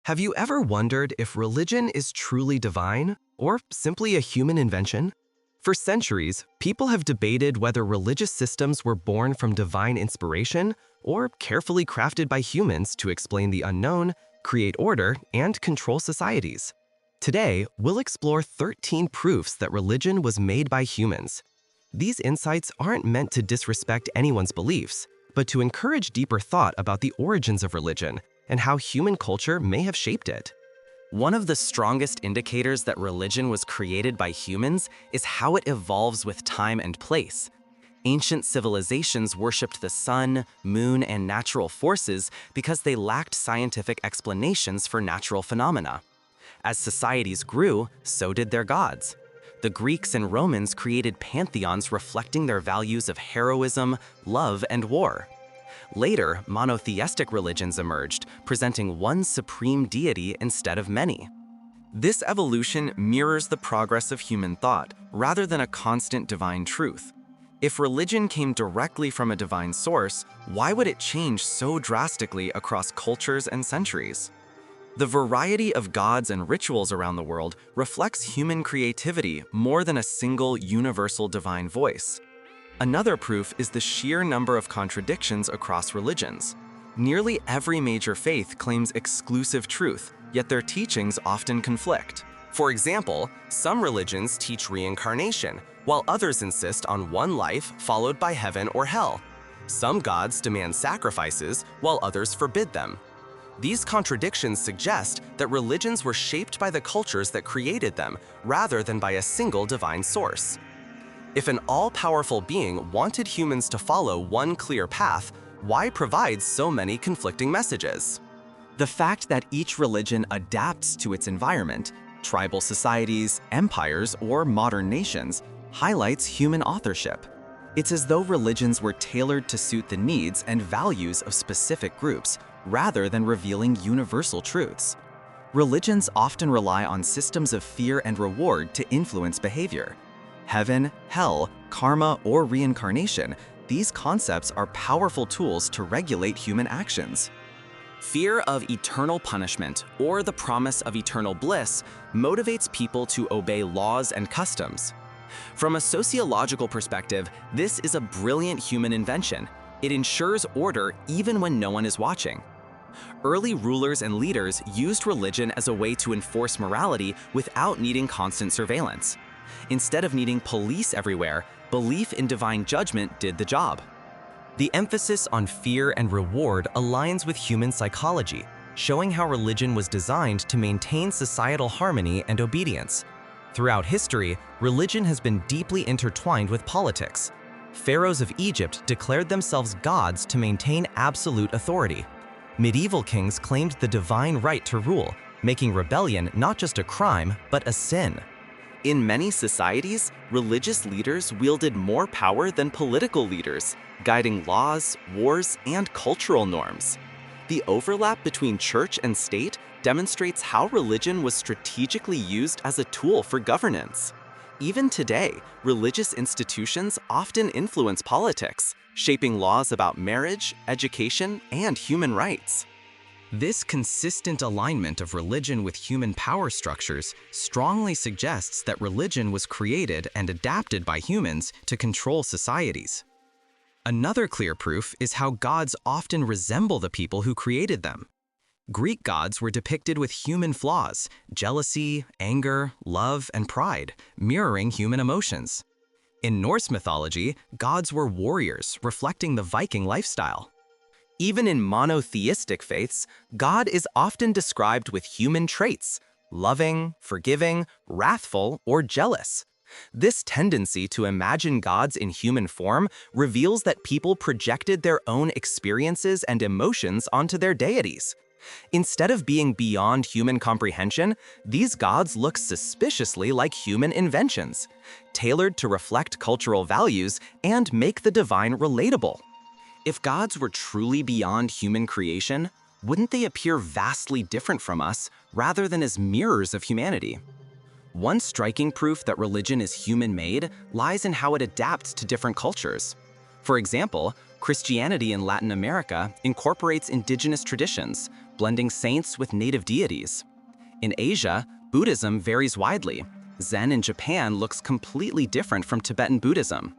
Have you ever wondered if religion is truly divine or simply a human invention? For centuries, people have debated whether religious systems were born from divine inspiration or carefully crafted by humans to explain the unknown, create order, and control societies. Today, we'll explore 13 proofs that religion was made by humans. These insights aren't meant to disrespect anyone's beliefs, but to encourage deeper thought about the origins of religion and how human culture may have shaped it. One of the strongest indicators that religion was created by humans is how it evolves with time and place. Ancient civilizations worshipped the sun, moon, and natural forces because they lacked scientific explanations for natural phenomena. As societies grew, so did their gods. The Greeks and Romans created pantheons reflecting their values of heroism, love, and war. Later, monotheistic religions emerged, presenting one supreme deity instead of many. This evolution mirrors the progress of human thought, rather than a constant divine truth. If religion came directly from a divine source, why would it change so drastically across cultures and centuries? The variety of gods and rituals around the world reflects human creativity more than a single universal divine voice. Another proof is the sheer number of contradictions across religions. Nearly every major faith claims exclusive truth, yet their teachings often conflict. For example, some religions teach reincarnation, while others insist on one life followed by heaven or hell. Some gods demand sacrifices, while others forbid them. These contradictions suggest that religions were shaped by the cultures that created them, rather than by a single divine source. If an all-powerful being wanted humans to follow one clear path, why provide so many conflicting messages? The fact that each religion adapts to its environment, tribal societies, empires, or modern nations, highlights human authorship. It's as though religions were tailored to suit the needs and values of specific groups, rather than revealing universal truths. Religions often rely on systems of fear and reward to influence behavior. Heaven, hell, karma, or reincarnation, these concepts are powerful tools to regulate human actions. Fear of eternal punishment, or the promise of eternal bliss, motivates people to obey laws and customs. From a sociological perspective, this is a brilliant human invention. It ensures order even when no one is watching. Early rulers and leaders used religion as a way to enforce morality without needing constant surveillance. Instead of needing police everywhere, belief in divine judgment did the job. The emphasis on fear and reward aligns with human psychology, showing how religion was designed to maintain societal harmony and obedience. Throughout history, religion has been deeply intertwined with politics. Pharaohs of Egypt declared themselves gods to maintain absolute authority. Medieval kings claimed the divine right to rule, making rebellion not just a crime, but a sin. In many societies, religious leaders wielded more power than political leaders, guiding laws, wars, and cultural norms. The overlap between church and state demonstrates how religion was strategically used as a tool for governance. Even today, religious institutions often influence politics, shaping laws about marriage, education, and human rights. This consistent alignment of religion with human power structures strongly suggests that religion was created and adapted by humans to control societies. Another clear proof is how gods often resemble the people who created them. Greek gods were depicted with human flaws, jealousy, anger, love, and pride, mirroring human emotions. In Norse mythology, gods were warriors, reflecting the Viking lifestyle. Even in monotheistic faiths, God is often described with human traits: loving, forgiving, wrathful, or jealous. This tendency to imagine gods in human form reveals that people projected their own experiences and emotions onto their deities. Instead of being beyond human comprehension, these gods look suspiciously like human inventions, tailored to reflect cultural values and make the divine relatable. If gods were truly beyond human creation, wouldn't they appear vastly different from us rather than as mirrors of humanity? One striking proof that religion is human-made lies in how it adapts to different cultures. For example, Christianity in Latin America incorporates indigenous traditions, blending saints with native deities. In Asia, Buddhism varies widely. Zen in Japan looks completely different from Tibetan Buddhism.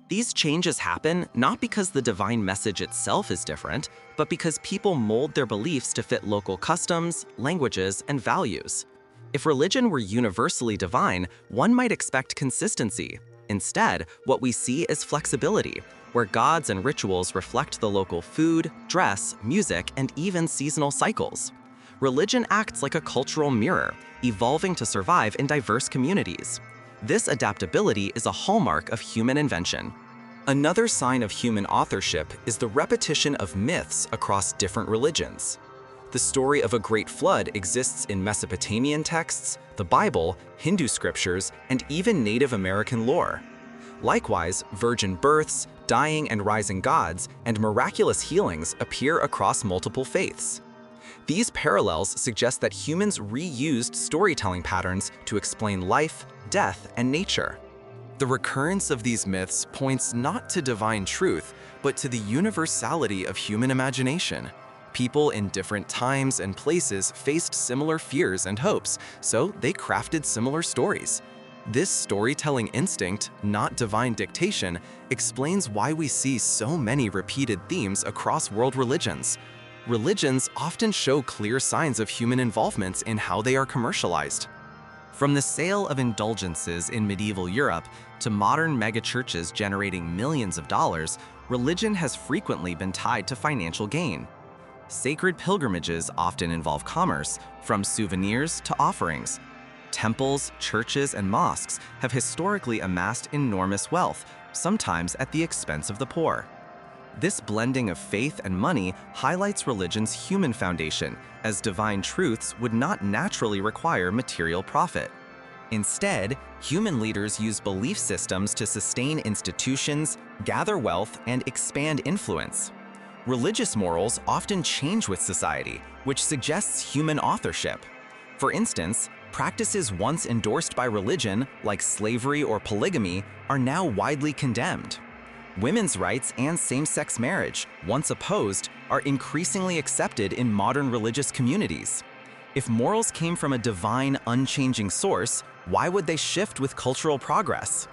These changes happen not because the divine message itself is different, but because people mold their beliefs to fit local customs, languages, and values. If religion were universally divine, one might expect consistency. Instead, what we see is flexibility, where gods and rituals reflect the local food, dress, music, and even seasonal cycles. Religion acts like a cultural mirror, evolving to survive in diverse communities. This adaptability is a hallmark of human invention. Another sign of human authorship is the repetition of myths across different religions. The story of a great flood exists in Mesopotamian texts, the Bible, Hindu scriptures, and even Native American lore. Likewise, virgin births, dying and rising gods, and miraculous healings appear across multiple faiths. These parallels suggest that humans reused storytelling patterns to explain life, death, and nature. The recurrence of these myths points not to divine truth, but to the universality of human imagination. People in different times and places faced similar fears and hopes, so they crafted similar stories. This storytelling instinct, not divine dictation, explains why we see so many repeated themes across world religions. Religions often show clear signs of human involvement in how they are commercialized. From the sale of indulgences in medieval Europe to modern megachurches generating millions of dollars, religion has frequently been tied to financial gain. Sacred pilgrimages often involve commerce, from souvenirs to offerings. Temples, churches, and mosques have historically amassed enormous wealth, sometimes at the expense of the poor. This blending of faith and money highlights religion's human foundation, as divine truths would not naturally require material profit. Instead, human leaders use belief systems to sustain institutions, gather wealth, and expand influence. Religious morals often change with society, which suggests human authorship. For instance, practices once endorsed by religion, like slavery or polygamy, are now widely condemned. Women's rights and same-sex marriage, once opposed, are increasingly accepted in modern religious communities. If morals came from a divine, unchanging source, why would they shift with cultural progress?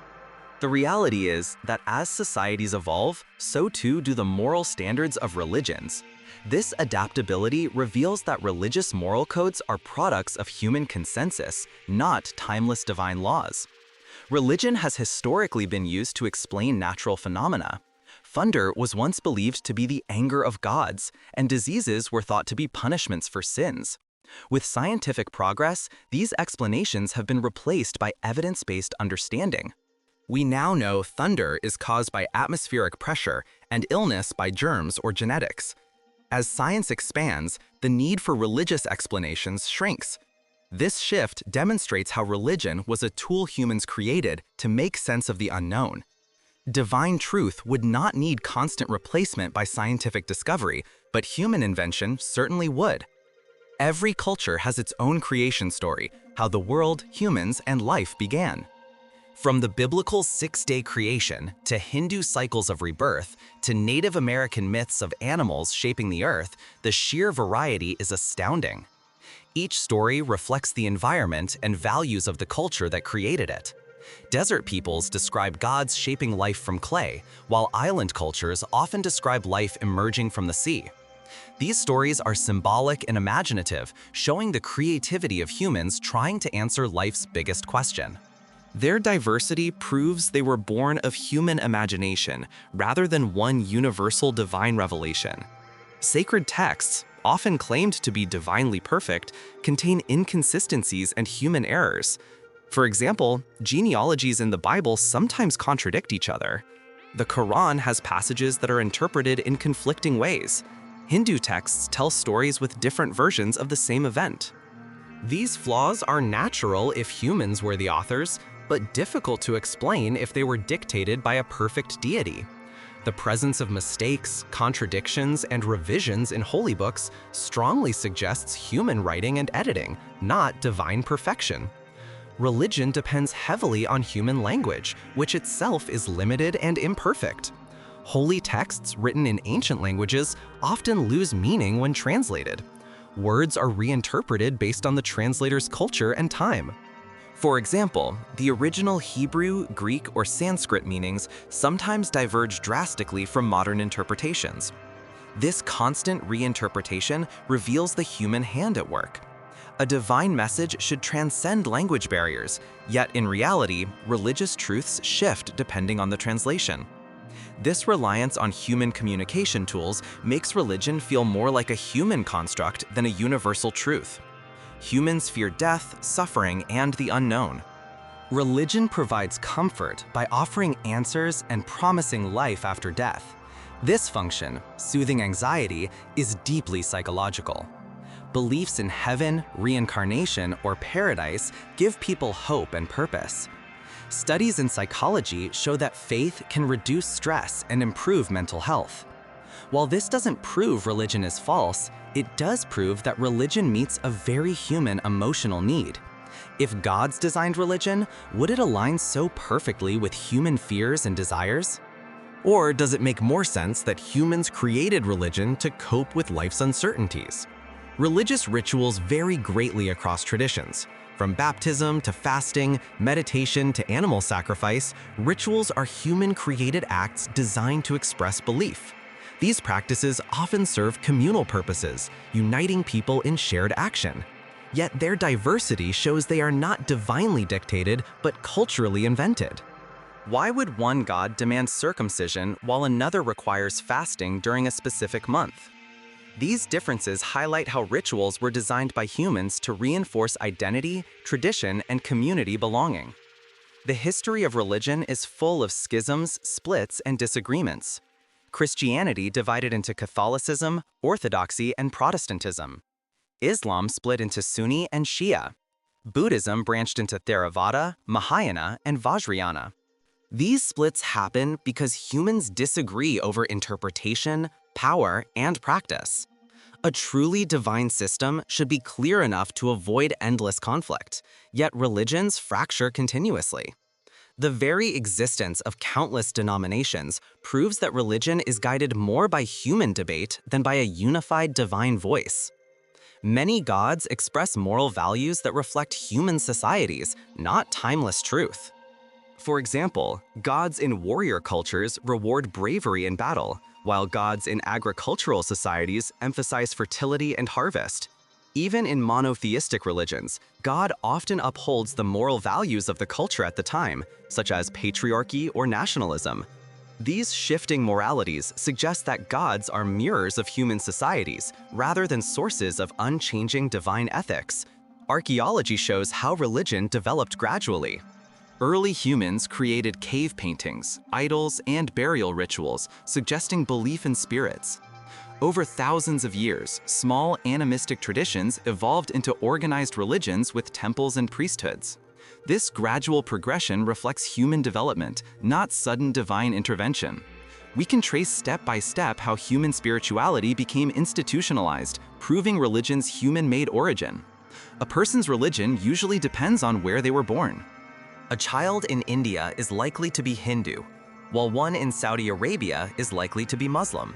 The reality is that as societies evolve, so too do the moral standards of religions. This adaptability reveals that religious moral codes are products of human consensus, not timeless divine laws. Religion has historically been used to explain natural phenomena. Thunder was once believed to be the anger of gods, and diseases were thought to be punishments for sins. With scientific progress, these explanations have been replaced by evidence-based understanding. We now know thunder is caused by atmospheric pressure and illness by germs or genetics. As science expands, the need for religious explanations shrinks. This shift demonstrates how religion was a tool humans created to make sense of the unknown. Divine truth would not need constant replacement by scientific discovery, but human invention certainly would. Every culture has its own creation story, how the world, humans, and life began. From the biblical six-day creation, to Hindu cycles of rebirth, to Native American myths of animals shaping the earth, the sheer variety is astounding. Each story reflects the environment and values of the culture that created it. Desert peoples describe gods shaping life from clay, while island cultures often describe life emerging from the sea. These stories are symbolic and imaginative, showing the creativity of humans trying to answer life's biggest question. Their diversity proves they were born of human imagination rather than one universal divine revelation. Sacred texts, often claimed to be divinely perfect, contain inconsistencies and human errors. For example, genealogies in the Bible sometimes contradict each other. The Quran has passages that are interpreted in conflicting ways. Hindu texts tell stories with different versions of the same event. These flaws are natural if humans were the authors, but difficult to explain if they were dictated by a perfect deity. The presence of mistakes, contradictions, and revisions in holy books strongly suggests human writing and editing, not divine perfection. Religion depends heavily on human language, which itself is limited and imperfect. Holy texts written in ancient languages often lose meaning when translated. Words are reinterpreted based on the translator's culture and time. For example, the original Hebrew, Greek, or Sanskrit meanings sometimes diverge drastically from modern interpretations. This constant reinterpretation reveals the human hand at work. A divine message should transcend language barriers, yet in reality, religious truths shift depending on the translation. This reliance on human communication tools makes religion feel more like a human construct than a universal truth. Humans fear death, suffering, and the unknown. Religion provides comfort by offering answers and promising life after death. This function, soothing anxiety, is deeply psychological. Beliefs in heaven, reincarnation, or paradise give people hope and purpose. Studies in psychology show that faith can reduce stress and improve mental health. While this doesn't prove religion is false, it does prove that religion meets a very human emotional need. If God's designed religion, would it align so perfectly with human fears and desires? Or does it make more sense that humans created religion to cope with life's uncertainties? Religious rituals vary greatly across traditions. From baptism to fasting, meditation to animal sacrifice, rituals are human-created acts designed to express belief. These practices often serve communal purposes, uniting people in shared action. Yet their diversity shows they are not divinely dictated, but culturally invented. Why would one God demand circumcision while another requires fasting during a specific month? These differences highlight how rituals were designed by humans to reinforce identity, tradition, and community belonging. The history of religion is full of schisms, splits, and disagreements. Christianity divided into Catholicism, Orthodoxy, and Protestantism. Islam split into Sunni and Shia. Buddhism branched into Theravada, Mahayana, and Vajrayana. These splits happen because humans disagree over interpretation, power, and practice. A truly divine system should be clear enough to avoid endless conflict, yet religions fracture continuously. The very existence of countless denominations proves that religion is guided more by human debate than by a unified divine voice. Many gods express moral values that reflect human societies, not timeless truth. For example, gods in warrior cultures reward bravery in battle, while gods in agricultural societies emphasize fertility and harvest. Even in monotheistic religions, God often upholds the moral values of the culture at the time, such as patriarchy or nationalism. These shifting moralities suggest that gods are mirrors of human societies, rather than sources of unchanging divine ethics. Archaeology shows how religion developed gradually. Early humans created cave paintings, idols, and burial rituals, suggesting belief in spirits. Over thousands of years, small animistic traditions evolved into organized religions with temples and priesthoods. This gradual progression reflects human development, not sudden divine intervention. We can trace step by step how human spirituality became institutionalized, proving religion's human-made origin. A person's religion usually depends on where they were born. A child in India is likely to be Hindu, while one in Saudi Arabia is likely to be Muslim.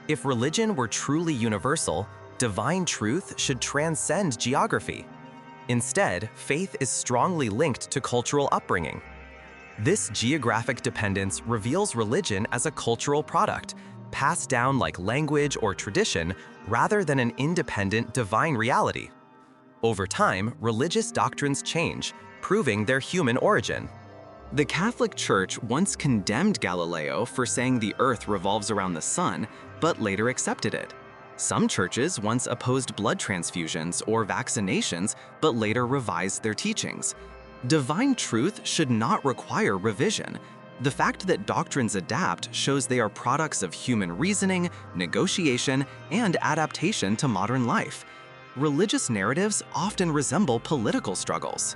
If religion were truly universal, divine truth should transcend geography. Instead, faith is strongly linked to cultural upbringing. This geographic dependence reveals religion as a cultural product, passed down like language or tradition, rather than an independent divine reality. Over time, religious doctrines change, proving their human origin. The Catholic Church once condemned Galileo for saying the Earth revolves around the sun, but later accepted it. Some churches once opposed blood transfusions or vaccinations, but later revised their teachings. Divine truth should not require revision. The fact that doctrines adapt shows they are products of human reasoning, negotiation, and adaptation to modern life. Religious narratives often resemble political struggles.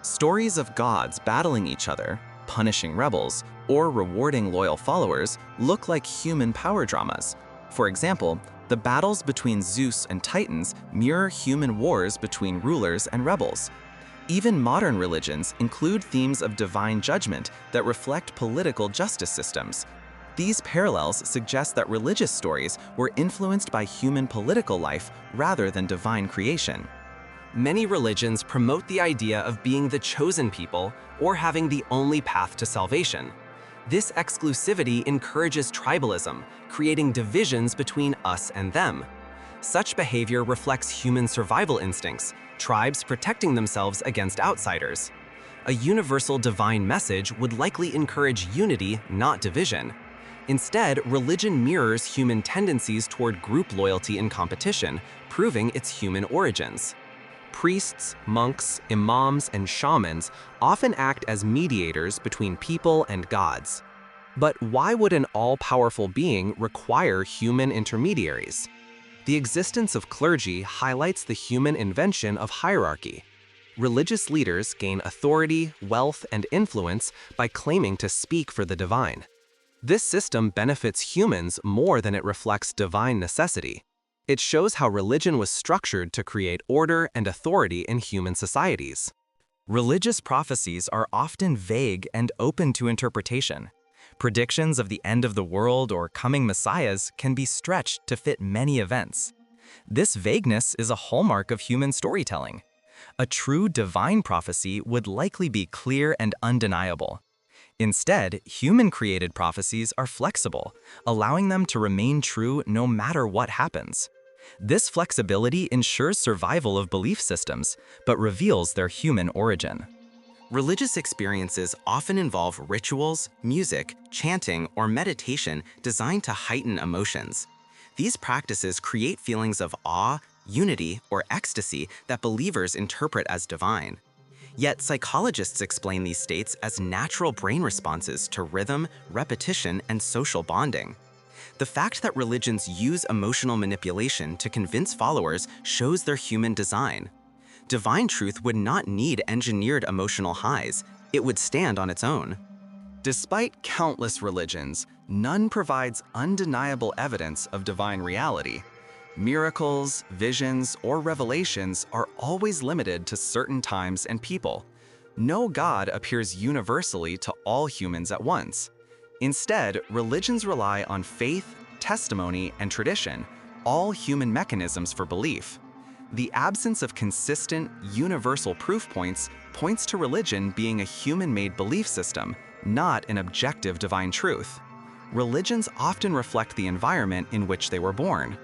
Stories of gods battling each other, punishing rebels, or rewarding loyal followers look like human power dramas. For example, the battles between Zeus and Titans mirror human wars between rulers and rebels. Even modern religions include themes of divine judgment that reflect political justice systems. These parallels suggest that religious stories were influenced by human political life rather than divine creation. Many religions promote the idea of being the chosen people or having the only path to salvation. This exclusivity encourages tribalism, creating divisions between us and them. Such behavior reflects human survival instincts, tribes protecting themselves against outsiders. A universal divine message would likely encourage unity, not division. Instead, religion mirrors human tendencies toward group loyalty and competition, proving its human origins. Priests, monks, imams, and shamans often act as mediators between people and gods. But why would an all-powerful being require human intermediaries? The existence of clergy highlights the human invention of hierarchy. Religious leaders gain authority, wealth, and influence by claiming to speak for the divine. This system benefits humans more than it reflects divine necessity. It shows how religion was structured to create order and authority in human societies. Religious prophecies are often vague and open to interpretation. Predictions of the end of the world or coming messiahs can be stretched to fit many events. This vagueness is a hallmark of human storytelling. A true divine prophecy would likely be clear and undeniable. Instead, human-created prophecies are flexible, allowing them to remain true no matter what happens. This flexibility ensures survival of belief systems, but reveals their human origin. Religious experiences often involve rituals, music, chanting, or meditation designed to heighten emotions. These practices create feelings of awe, unity, or ecstasy that believers interpret as divine. Yet psychologists explain these states as natural brain responses to rhythm, repetition, and social bonding. The fact that religions use emotional manipulation to convince followers shows their human design. Divine truth would not need engineered emotional highs. It would stand on its own. Despite countless religions, none provides undeniable evidence of divine reality. Miracles, visions, or revelations are always limited to certain times and people. No God appears universally to all humans at once. Instead, religions rely on faith, testimony, and tradition, all human mechanisms for belief. The absence of consistent, universal proof points to religion being a human-made belief system, not an objective divine truth. Religions often reflect the environment in which they were born.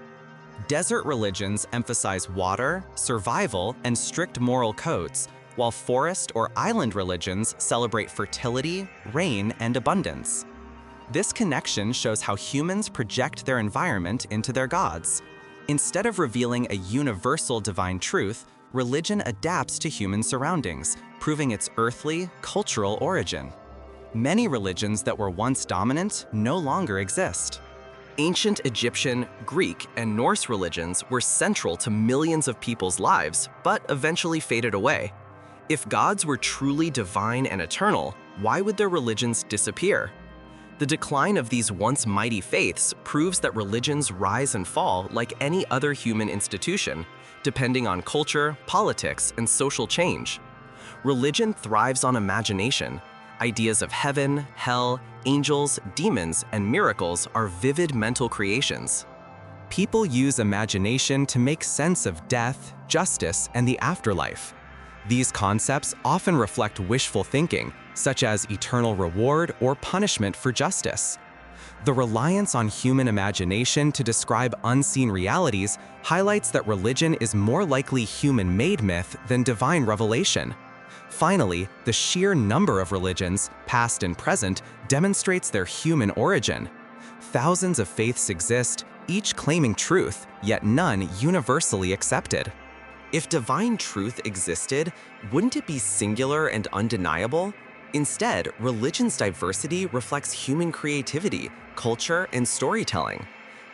Desert religions emphasize water, survival, and strict moral codes, while forest or island religions celebrate fertility, rain, and abundance. This connection shows how humans project their environment into their gods. Instead of revealing a universal divine truth, religion adapts to human surroundings, proving its earthly, cultural origin. Many religions that were once dominant no longer exist. Ancient Egyptian, Greek, and Norse religions were central to millions of people's lives, but eventually faded away. If gods were truly divine and eternal, why would their religions disappear? The decline of these once mighty faiths proves that religions rise and fall like any other human institution, depending on culture, politics, and social change. Religion thrives on imagination. Ideas of heaven, hell, angels, demons, and miracles are vivid mental creations. People use imagination to make sense of death, justice, and the afterlife. These concepts often reflect wishful thinking, such as eternal reward or punishment for justice. The reliance on human imagination to describe unseen realities highlights that religion is more likely human-made myth than divine revelation. Finally, the sheer number of religions, past and present, demonstrates their human origin. Thousands of faiths exist, each claiming truth, yet none universally accepted. If divine truth existed, wouldn't it be singular and undeniable? Instead, religion's diversity reflects human creativity, culture, and storytelling.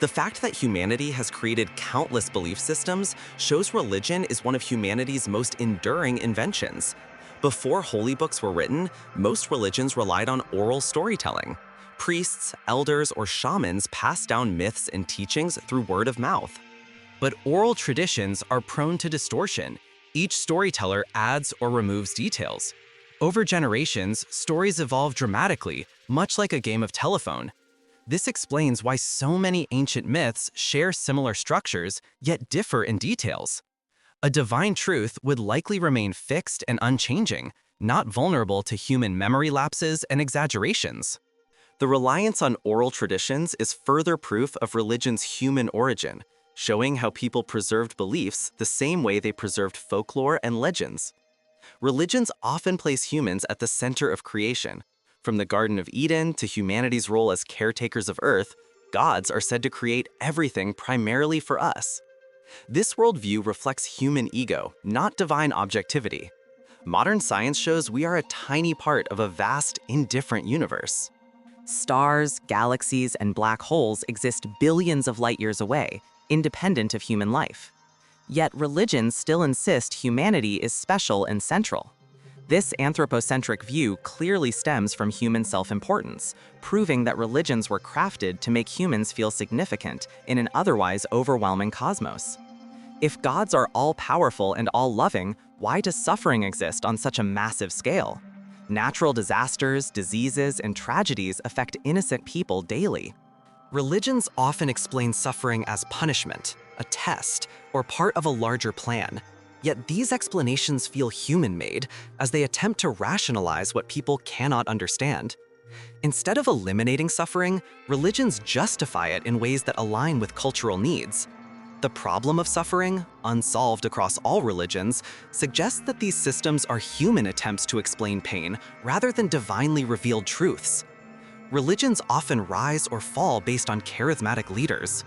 The fact that humanity has created countless belief systems shows religion is one of humanity's most enduring inventions. Before holy books were written, most religions relied on oral storytelling. Priests, elders, or shamans passed down myths and teachings through word of mouth. But oral traditions are prone to distortion. Each storyteller adds or removes details. Over generations, stories evolve dramatically, much like a game of telephone. This explains why so many ancient myths share similar structures, yet differ in details. A divine truth would likely remain fixed and unchanging, not vulnerable to human memory lapses and exaggerations. The reliance on oral traditions is further proof of religion's human origin, showing how people preserved beliefs the same way they preserved folklore and legends. Religions often place humans at the center of creation. From the Garden of Eden to humanity's role as caretakers of Earth, gods are said to create everything primarily for us. This worldview reflects human ego, not divine objectivity. Modern science shows we are a tiny part of a vast, indifferent universe. Stars, galaxies, and black holes exist billions of light years away, independent of human life. Yet religions still insist humanity is special and central. This anthropocentric view clearly stems from human self-importance, proving that religions were crafted to make humans feel significant in an otherwise overwhelming cosmos. If gods are all-powerful and all-loving, why does suffering exist on such a massive scale? Natural disasters, diseases, and tragedies affect innocent people daily. Religions often explain suffering as punishment, a test, or part of a larger plan. Yet these explanations feel human-made as they attempt to rationalize what people cannot understand. Instead of eliminating suffering, religions justify it in ways that align with cultural needs. The problem of suffering, unsolved across all religions, suggests that these systems are human attempts to explain pain rather than divinely revealed truths. Religions often rise or fall based on charismatic leaders.